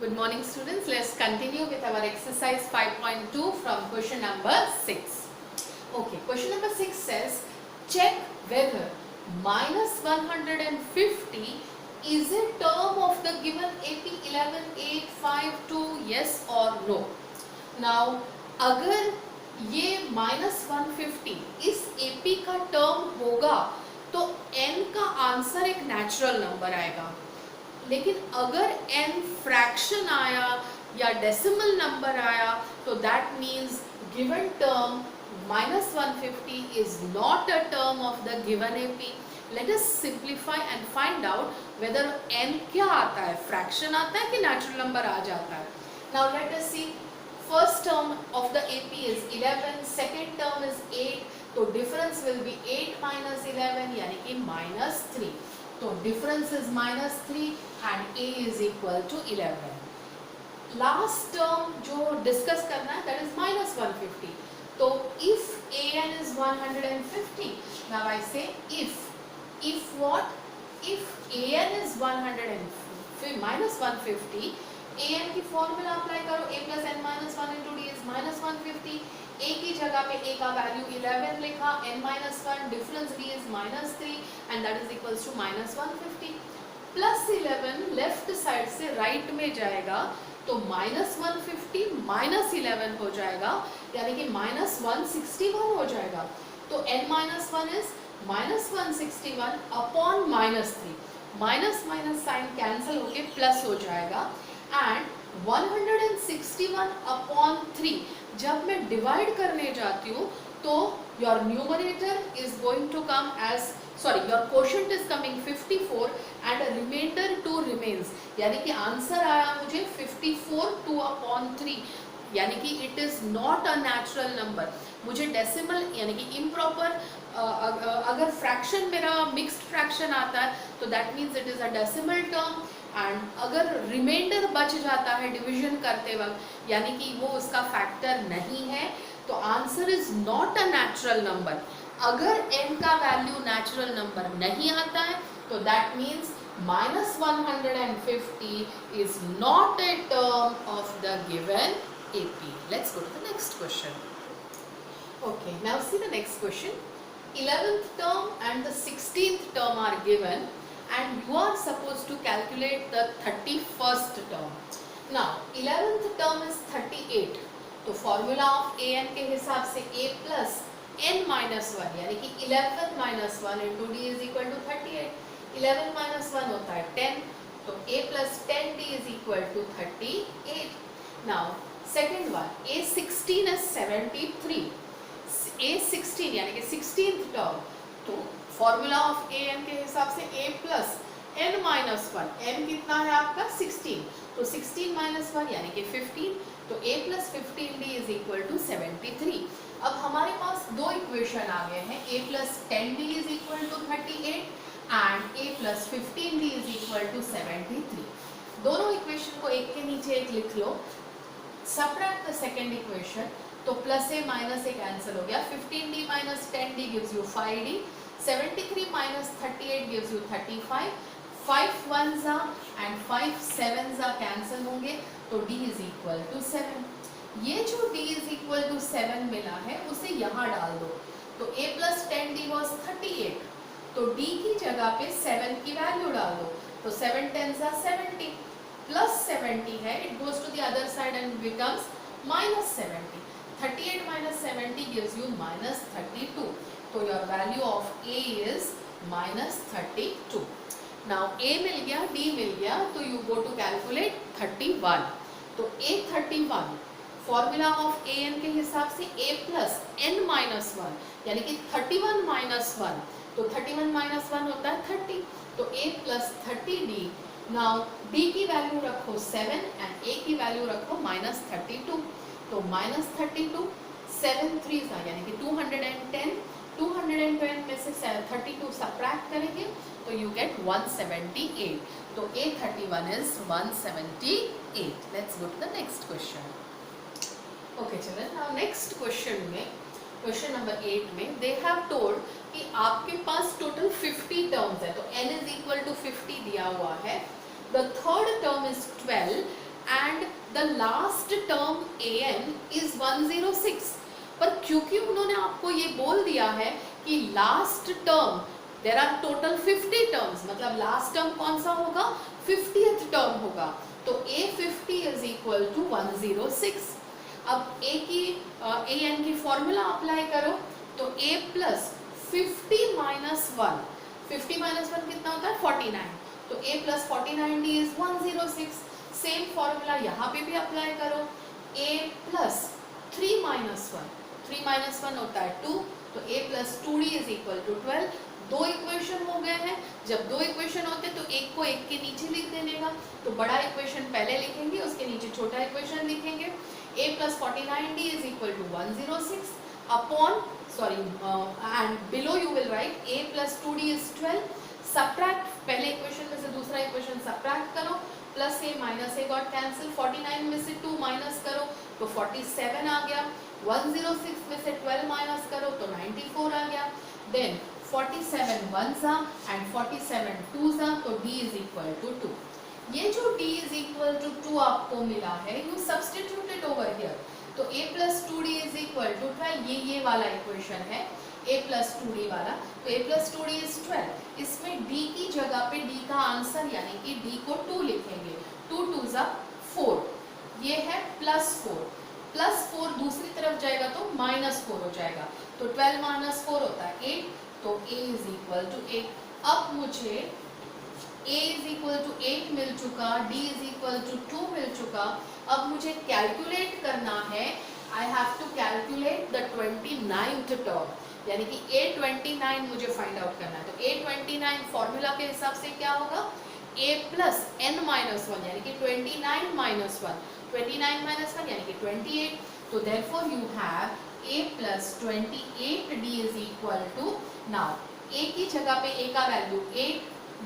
Good morning students. Let's continue with our exercise 5.2 from question number 6. Okay, question number 6 says check whether minus 150 is a term of the given AP 11852, yes or no. Now अगर ये minus 150 इस AP का term होगा तो n का answer एक natural number आएगा, लेकिन अगर n फ्रैक्शन आया या डेसिमल नंबर आया तो that means given term minus 150 is not a term of the given AP. Let us simplify and find out whether n क्या आता है, फ्रैक्शन आता है कि नेचुरल नंबर आ जाता है. Now let us see. First term of the AP is 11, second term is 8, तो difference will be 8 minus 11 यानी कि minus 3. तो difference is minus 3 and A is equal to 11. Last term जो discuss करना है that is minus 150. तो if AN is 150, now I say if what? If AN is 150 minus 150, AN की formula apply करो, A plus n minus 1 into D is minus 150. A की जगह पे A का वैल्यू 11 लिखा, n minus 1, difference D is minus 3 and that is equals to minus 150. Plus 11 left side से right में जाएगा तो minus 150 minus 11 हो जाएगा, यानी कि minus 161 हो जाएगा. तो n minus 1 is minus 161 upon minus 3. Minus minus sign cancel होके प्लस हो जाएगा एंड 161 अपॉन 3 जब मैं डिवाइड करने जाती हूँ तो your numerator is going to come as your quotient is coming 54 and reminder 2 remains, यानी कि आंसर आया मुझे 54 2 अपॉन 3, यानी कि it is not a natural number. मुझे डेसिमल यानी कि इम्प्रॉपर अगर फ्रैक्शन मेरा मिक्स्ड फ्रैक्शन आता है तो that means it is a decimal term, and अगर रिमाइंडर बच जाता है डिवीजन करते वक्त यानी कि वो उसका फैक्टर नहीं है, तो answer is not a natural number. अगर n का वैल्यू नेचुरल नंबर नहीं आता है तो that means minus 150 is not a term of the given AP. Let's go to the next question. Okay, now see the next question. 11th term and the 16th term are given and you are supposed to calculate the 31st term. Now 11th term is 38, तो formula of an के हिसाब से a plus n minus 1 यानी कि 11 minus 1 into d is equal to 38. 11 minus 1 होता है 10, तो a plus 10d is equal to 38. Now second one, a16 is 73. a16 यानी कि 16th टर्म, तो फॉर्मूला ऑफ an के हिसाब से a plus n minus 1, n कितना है आपका 16, तो 16 minus 1 यानी कि 15, तो a plus 15d is equal to 73. अब हमारे पास दो इक्वेशन आ गए हैं, a plus 10d is equal to 38 and a plus 15d is equal to 73. दोनों इक्वेशन को एक के नीचे एक लिख लो. Subtract the second equation, तो प्लस ए माइनस ए कैंसिल हो गया. 15d minus 10d gives you 5d. 73 minus 38 gives you 35. 5 ones and 5 sevens cancel होंगे तो d is equal to 7. ये जो d is equal to 7 मिला है उसे यहाँ डाल दो, तो a plus 10d was 38, तो d की जगह पे 7 की वैल्यू डाल दो, तो 7 tens are 70 plus 70 है, it goes to the other side and becomes minus 70. 38 minus 70 gives you minus 32. So your value of A is minus 32. Now A मिल गया, D मिल गया, तो you go to calculate 31. तो A 31 formula of AN के हिसाब से A plus n minus 1 यानी कि 31 minus 1, तो 31 minus 1 होता है 30, तो A plus 30D. Now D की वैल्यू रखो 7 and A की वैल्यू रखो minus 32, तो minus 32, 7 3s यानी कि 210, 210 में से 32 सब्ट्रैक्ट करेंगे तो you get 178. तो A31 is 178. Let's go to the next question. Okay children, now next question में, question number 8 में they have told कि आपके पास total 50 terms है, तो n is equal to 50 दिया हुआ है. The third term is 12 the last term an is 106, पर क्योंकि उन्होंने आपको ये बोल दिया है कि last term there are total 50 terms, मतलब लास्ट टर्म कौन सा होगा, 50th टर्म होगा, तो a50 इज इक्वल टू 106। अब ए एन की फॉर्मूला अप्लाई करो, तो a प्लस 50 माइनस 1, 50 माइनस 1 कितना होता है 49, तो a plus 49d is 106। Same formula यहाँ पे भी अप्लाई करो, a प्लस 3 माइनस 1, 3 माइनस 1 होता है 2, तो a plus 2d is equal to 12। दो इक्वेशन हो गए हैं, जब दो इक्वेशन होते हैं तो एक को एक के नीचे लिख देने का, तो बड़ा इक्वेशन पहले लिखेंगे, उसके नीचे छोटा इक्वेशन लिखेंगे। a plus 49d is equal to 106 upon and below you will write a plus 2d is 12, subtract पहले इक्वेशन में से दूसरा इक्वेशन subtract करो, plus a minus a got cancel, 49 में से 2 माइनस करो तो 47 आ गया, 106 में से 12 माइनस करो तो 94 आ गया, देन 47 1s and 47 2s, तो d is equal to 2। ये जो d is equal to 2 आपको मिला है, you substitute it over here, तो a plus 2d is equal to 12, ये वाला इक्वेशन है a plus 2d वाला, तो a plus 2d is 12। इसमें d की जगह पे d का आंसर यानी कि d को 2 लिखेंगे, 2 2s are 4, ये है प्लस 4, प्लस 4 दूसरी तरफ जाएगा तो माइनस 4 हो जाएगा, तो 12 माइनस 4 होता है 8, तो a is equal to 8। अब मुझे a is equal to 8 मिल चुका, d is equal to 2 मिल चुका, अब मुझे कैलकुलेट करना है, I have to calculate the 29th term, यानी कि a29 मुझे फाइंड आउट करना है, तो a29 फॉर्मूला के हिसाब से क्या होगा, a प्लस n माइनस 1 यानी कि 29 माइनस 1, 29 माइनस 1 यानी कि 28, तो therefore you have a plus 28d is equal to, now a की जगह पे a का value 8,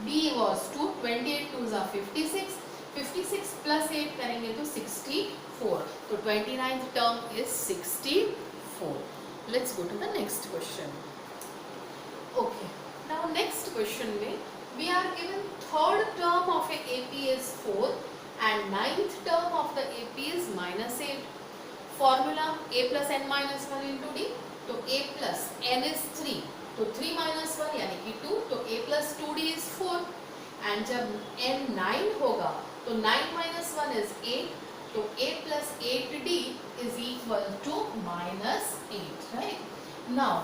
d was 2, 28 2s are 56, 56 plus 8 करेंगे तो 64, तो 29th term is 64। Let's go to the next question। Okay, now next question में we are given third term of a AP is 4 and ninth term of the AP is -8। Formula a plus n minus 1 into d, तो a plus n is 3, तो 3 minus 1 यानी कि 2, तो a plus 2d is 4, and जब n 9 होगा तो 9 minus 1 is 8, तो a plus 8d is equal to -8, right? Now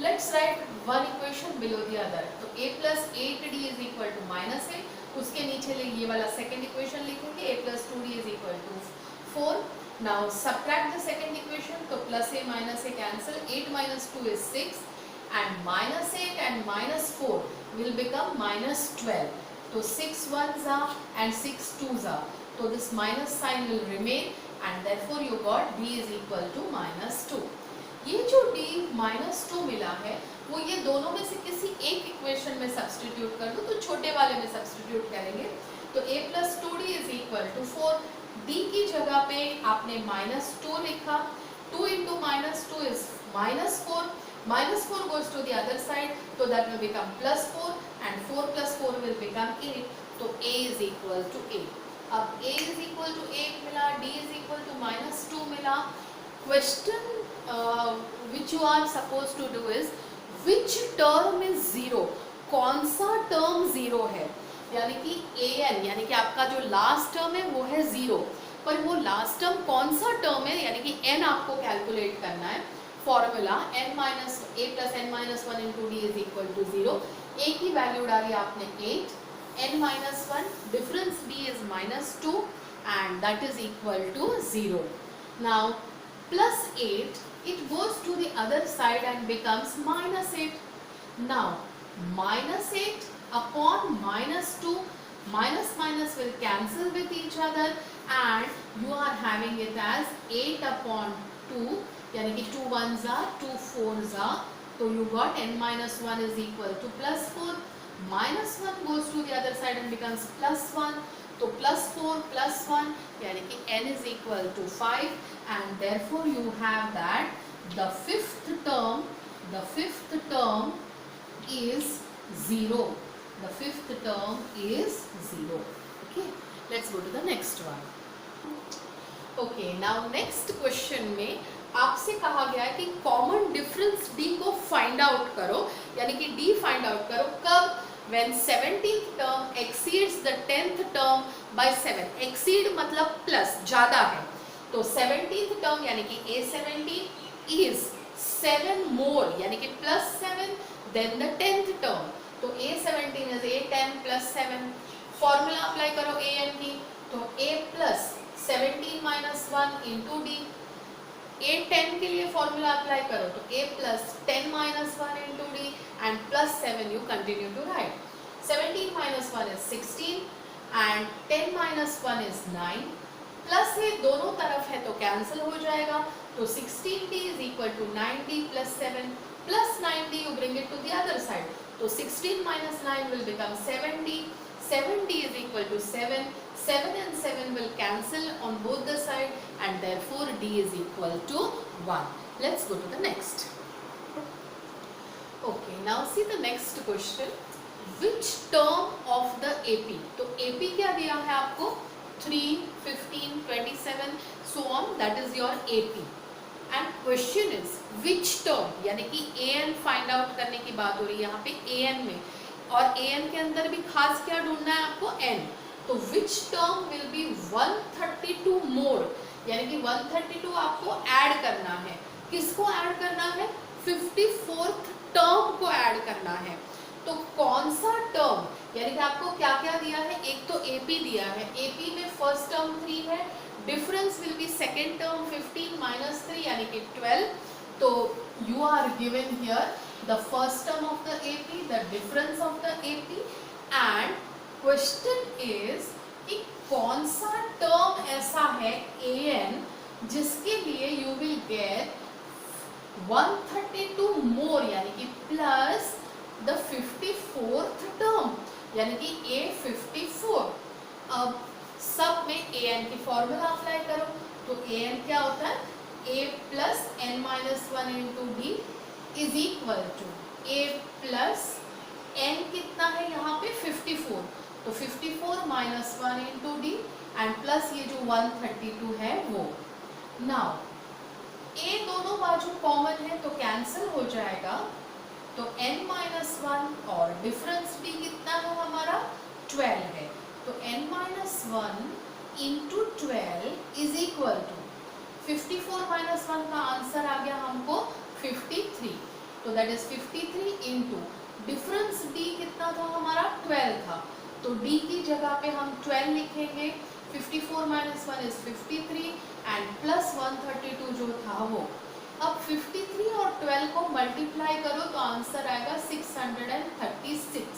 let's write one equation below the other, तो a plus 8d is equal to -8, उसके नीचे ये वाला सेकेंड इक्वेशन लिखेंगे, a plus 2d is equal to 4। Now subtract the second equation, तो plus a minus a cancel, 8 minus 2 is 6 and -8 and -4 will become -12, तो 6 1s are and 6 2s are, so this minus sign will remain and therefore you got d is equal to -2। ये जो d -2 मिला है वो ये दोनों में से किसी एक इक्वेशन में सब्स्टिट्यूट कर दो, तो छोटे वाले में सब्स्टिट्यूट करेंगे, तो a plus 2d is equal to 4, d की जगह पे आपने -2 लिखा, 2 into -2 is -4, -4 goes to the other side, so that will become +4 and 4 plus 4 will become 8, तो a is equal to 8। अब a is equal to 8 मिला, d is equal to -2 मिला, question which you are supposed to do is which term is 0, कौन सा term 0 है, यानी कि an यानी कि आपका जो लास्ट टर्म है वो है 0, पर वो लास्ट टर्म कौन सा टर्म है यानी कि n आपको कैलकुलेट करना है। Formula n minus a plus n minus 1 into d is equal to 0, a की वैल्यू डाली आपने 8, n माइनस 1, डिफरेंस b इज -2 and that is equal to 0। Now plus 8 it goes to the other side and becomes -8। now -8 upon -2, minus minus will cancel with each other and you are having it as 8 upon 2, यानी कि 2 1s are 2 4s are, तो you got n minus 1 is equal to +4, -1 goes to the other side and becomes +1, तो +4 +1 यानी कि n is equal to 5 and therefore you have that the fifth term is 0, the fifth term is 0। okay, let's go to the next one। Okay, now next question में आपसे कहा गया है कि common difference D को find out करो, यानी कि डी फाइंड आउट करो कब, when 17th term exceeds the 10th term by 7. exceed मतलब प्लस, ज़्यादा है, तो 17th term यानी कि A17 is 7 more यानी कि plus 7 then the 10th term, तो A17 is A10 plus 7. Formula apply करो an की, तो A plus 17 minus 1 into D. A10 के लिए फॉर्मूला अप्लाई करो, तो A plus 10 minus 1 into D and plus 7 you continue to write. 17 minus 1 is 16 and 10 minus 1 is 9. Plus है दोनों तरफ है तो कैंसिल हो जाएगा, तो 16D is equal to 9D plus 7 plus 9D you bring it to the other side, तो 16 minus 9 will become 7D. 7D is equal to 7. 7 and 7 will cancel on both the side and therefore D is equal to 1. Let's go to the next. Okay, now see the next question. Which term of the AP? तो AP क्या दिया है आपको? 3, 15, 27, so on. That is your AP. And question is which term, यानी कि AN find out करने की बात हो रही है यहाँ पे AN में, और AN के अंदर भी खास क्या ढूंढना है आपको? N. तो which term will be 132 more, यानी कि 132 आपको ऐड करना है. किसको ऐड करना है? 54th टर्म को ऐड करना है. तो कौन सा टर्म, यानी कि आपको क्या क्या दिया है? एक तो AP दिया है, AP में फर्स्ट टर्म 3 है, difference will be second term 15 minus 3 यानी कि 12. तो you are given here the first term of the AP, the difference of the AP, and question is कि कौन सा टर्म ऐसा है AN जिसके लिए you will get 132 more यानी कि plus the 54th term यानी कि A54. अब सब में AN की फॉर्मूला अप्लाई करो, तो AN क्या होता है? A plus n minus 1 into D is equal to A plus n कितना है यहाँ पे? 54. तो 54 minus 1 into D and plus ये जो 132 है वो. Now A दोनों बाजू कॉमन है तो कैंसिल हो जाएगा, तो n minus 1 और डिफरेंस भी कितना है हमारा? 12 है, तो n minus 1 into 12 is equal to 54 minus 1 का आंसर आ गया हमको 53. तो that is 53 into difference D कितना था हमारा? 12 था, तो D की जगह पे हम 12 लिखेंगे. 54 minus 1 is 53 एंड प्लस 132 जो था वो. अब 53 और 12 को मल्टीप्लाई करो तो आंसर आएगा 636.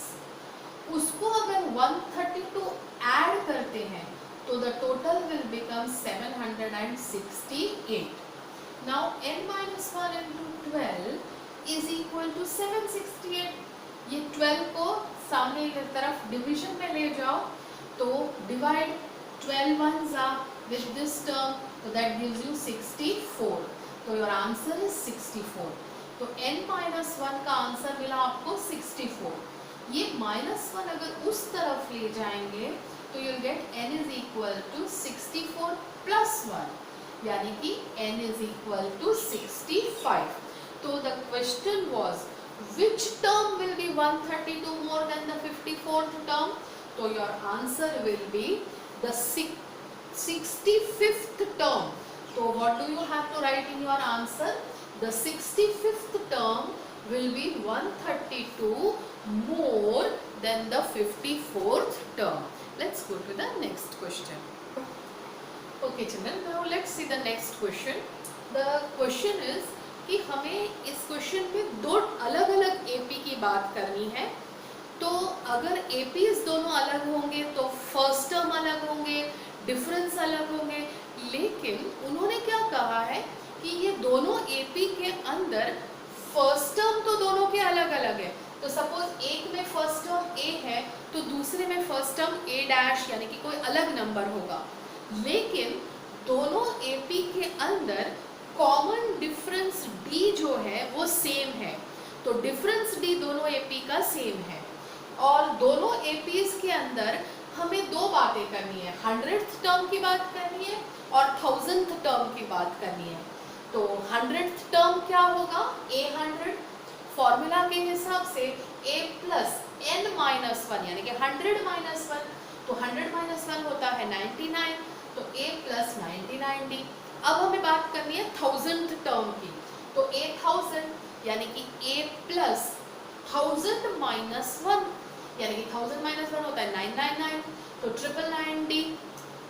उसको अगर 132 ऐड करते हैं तो the total will become 768. Now n minus 1 into 12 is equal to 768. ये 12 को सामने की तरफ डिवीजन में ले जाओ, तो divide 12 ones are with this term, so that gives you 64. तो your answer is 64. तो n minus 1 का आंसर मिला आपको 64. ये -1 अगर उस तरफ ले जाएंगे तो you'll get n is equal to 64 plus 1, यानी कि n is equal to 65. तो the question was which term will be 132 more than the 54th term? So your answer will be the 65th term. So what do you have to write in your answer? The 65th term will be 132 more than the 54th term. Let's go to the next question. Okay children, now let's see the next question. The question is कि हमें इस question में दो अलग अलग AP की बात करनी है. तो अगर APs दोनों अलग होंगे तो फर्स्ट टर्म अलग होंगे, डिफरेंस अलग होंगे, लेकिन उन्होंने क्या कहा है कि ये दोनों AP के अंदर फर्स्ट टर्म तो दोनों के अलग अलग है. तो सपोज एक में फर्स्ट टर्म A है तो दूसरे में फर्स्ट टर्म A डैश यानी कि कोई अलग नंबर होगा, लेकिन दोनों AP के अंदर कॉमन डिफरेंस D जो है वो सेम है. तो डिफरेंस D दोनों AP का सेम है और दोनों APs के अंदर हमें दो बातें करनी है, 100th टर्म की बात करनी है और 1000th टर्म की बात करनी है। तो 100th टर्म क्या होगा, a100, फॉर्मूला के हिसाब से a प्लस n माइनस 1 यानी कि 100 माइनस 1, तो 100 माइनस 1 होता है 99, तो a प्लस 99d। अब हमें बात करनी है 1000th टर्म की, तो a 1000 यानी कि a प्लस 1000 माइनस 1 यानी कि 1000 माइनस 1 होता है 999, तो 999d।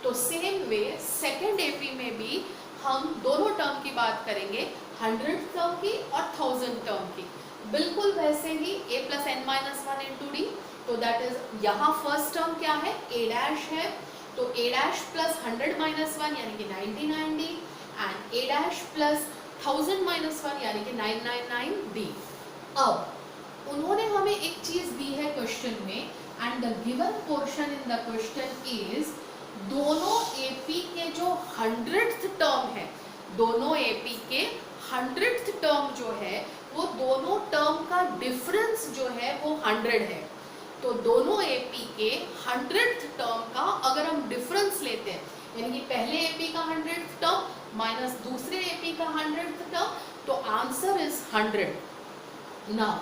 तो सेम वे सेकेंड एपी में भी हम दोनों टर्म की बात करेंगे, 100th टर्म की और 1000 टर्म की। बिल्कुल वैसे ही a plus n minus 1 into D, तो दैट इज यहाँ फर्स्ट टर्म क्या है, a डैश है, तो a डैश प्लस 100 माइनस 1 यानी कि 99d and a dash plus 1000 minus 1 यानी कि 999d। अब उन्होंने हमें एक चीज दी है क्वेश्चन में, and the given portion in the question is दोनों एपी के जो 100th टर्म है, दोनों एपी के 100th टर्म जो है वो दोनों टर्म का डिफरेंस जो है वो 100 है। तो दोनों एपी के 100th टर्म का अगर हम डिफरेंस लेते हैं, यानी कि पहले एपी का 100th टर्म माइनस दूसरे एपी का 100th टर्म, तो आंसर इज 100। नाउ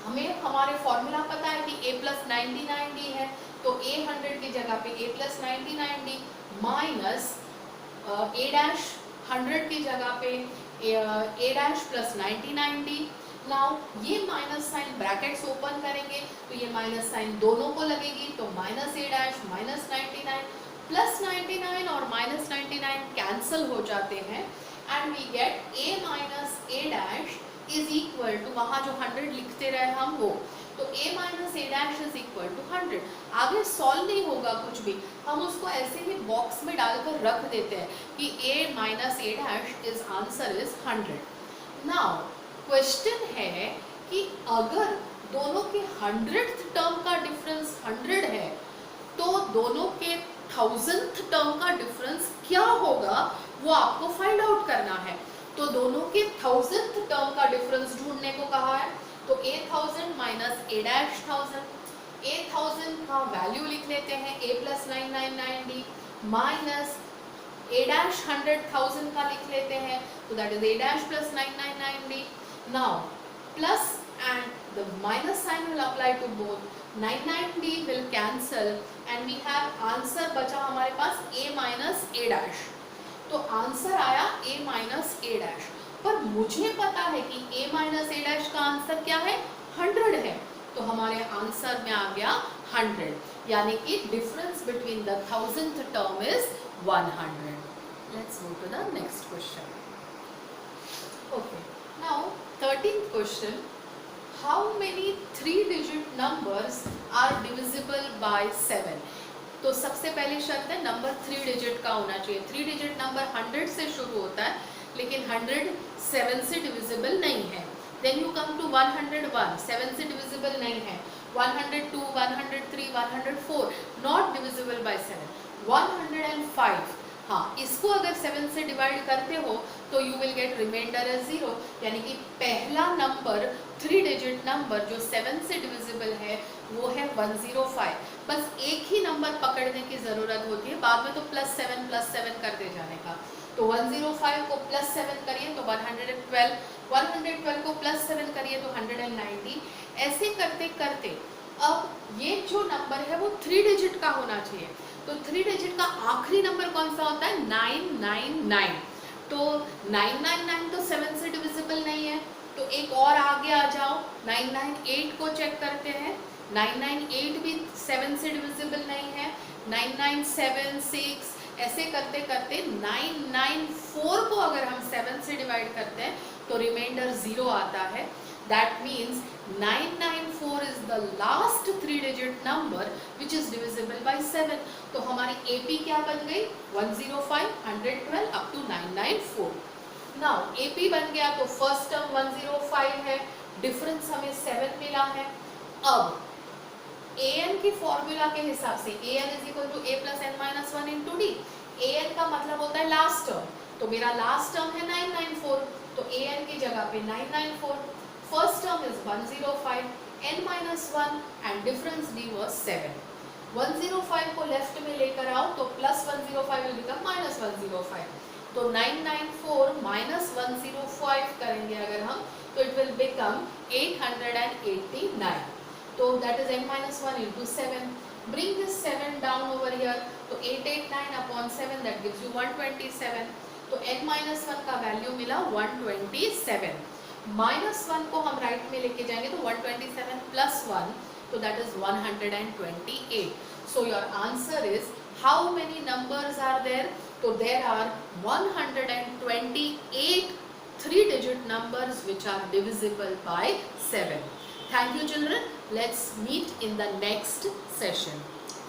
हमें हमारे फॉर्मूला पता है कि a प्लस 99d है, तो a 100 की जगह पे a plus 99d minus a dash 100 की जगह पे a dash plus 99d। Now ये माइनस साइन ब्रैकेट्स ओपन करेंगे तो ये माइनस साइन दोनों को लगेगी, तो minus a dash minus 99 plus 99 और माइनस 99 कैंसिल हो जाते हैं and we get a minus a dash is equal to, वहाँ जो 100 लिखते रहे हम वो, तो a minus a dash is equal to 100। आगे सॉल्व नहीं होगा कुछ भी, हम उसको ऐसे ही बॉक्स में डालकर रख देते हैं कि a minus a dash is answer is 100। Now question है कि अगर दोनों के 100th टर्म का डिफरेंस 100 है तो दोनों के 1000th टर्म का डिफरेंस क्या होगा वो आपको फाइंड आउट करना है। तो दोनों के 1000th टर्म का डिफरेंस ढूंढने को कहा है, तो a 1000 minus a dash 1000, a 1000 का वैल्यू लिख लेते हैं a plus 999d minus a dash 100,000 का लिख लेते हैं, तो that is a dash plus 999d। Now plus and the minus sign will apply to both, 99d will cancel and we have answer बचा हमारे पास a माइनस a डैश, तो answer आया a minus a dash. पर मुझे पता है कि a minus a dash का आंसर क्या है, 100 है, तो हमारे आंसर में आ गया 100, यानी कि difference between the 1000th term is 100। Let's move to the next question. Okay, now 13th question, how many 3-digit numbers are divisible by 7? तो सबसे पहली शर्त है नंबर 3 डिजिट का होना चाहिए। 3 डिजिट नंबर 100 से शुरू होता है लेकिन 100 7 से डिविजिबल नहीं है। देन यू कम टू 101, 7 से डिविजिबल नहीं है। 102, 103, 104 नॉट डिविजिबल बाय 7। 105, हाँ, इसको अगर 7 से डिवाइड करते हो तो you will get reminder as 0, यानी कि पहला नंबर 3 डिजिट नंबर जो 7 से डिविजिबल है वो है 105। बस एक ही नंबर पकड़ने की ज़रूरत होती है, बाद में तो प्लस 7 करते जाने का। तो 105 को प्लस 7 करिए तो 112, 112 को प्लस 7 करिए तो 190। ऐसे करते करते अब ये जो नंबर है वो 3 डिजिट का होना चाहिए। तो 3 डिजिट का आखिरी नंबर कौन सा होता है, 999। तो 999 तो 7 से डिविजिबल नहीं है, तो एक और आगे आ जाओ, 998 को चेक करते हैं। 998 भी 7 से डिविजिबल नहीं है। 997, 6 ऐसे करते करते 994 को अगर हम 7 से डिवाइड करते हैं तो रिमाइंडर 0 आता है। That means 994 is the last 3 digit number which is divisible by 7। तो हमारी AP क्या बन गई, 105, 112 अप टू 994। नाउ AP बन गया तो फर्स्ट टर्म 105 है, डिफरेंस हमें 7 मिला है। अब an की फॉर्मूला के हिसाब से an is equal to a plus n minus 1 into d. an का मतलब होता है लास्ट टर्म, तो मेरा लास्ट टर्म है 994, तो an की जगह पे 994, first term is 105, n minus 1 and difference d was 7। 105 को लेफ्ट में लेकर आओ तो प्लस 105 विल बिकम माइनस 105. तो 994 माइनस 105 करेंगे अगर हम तो इट विल बिकम 889. तो that is n minus 1 into 7. Bring this 7 down over here. तो 889 upon 7 that gives you 127. तो n minus 1 का वैल्यू मिला 127. माइनस 1 को हम राइट में लेके जाएंगे तो 127 प्लस 1 तो that is 128. So your answer is how many numbers are there? So there are 128 three-digit numbers which are divisible by 7. Thank you children. Let's meet in the next session.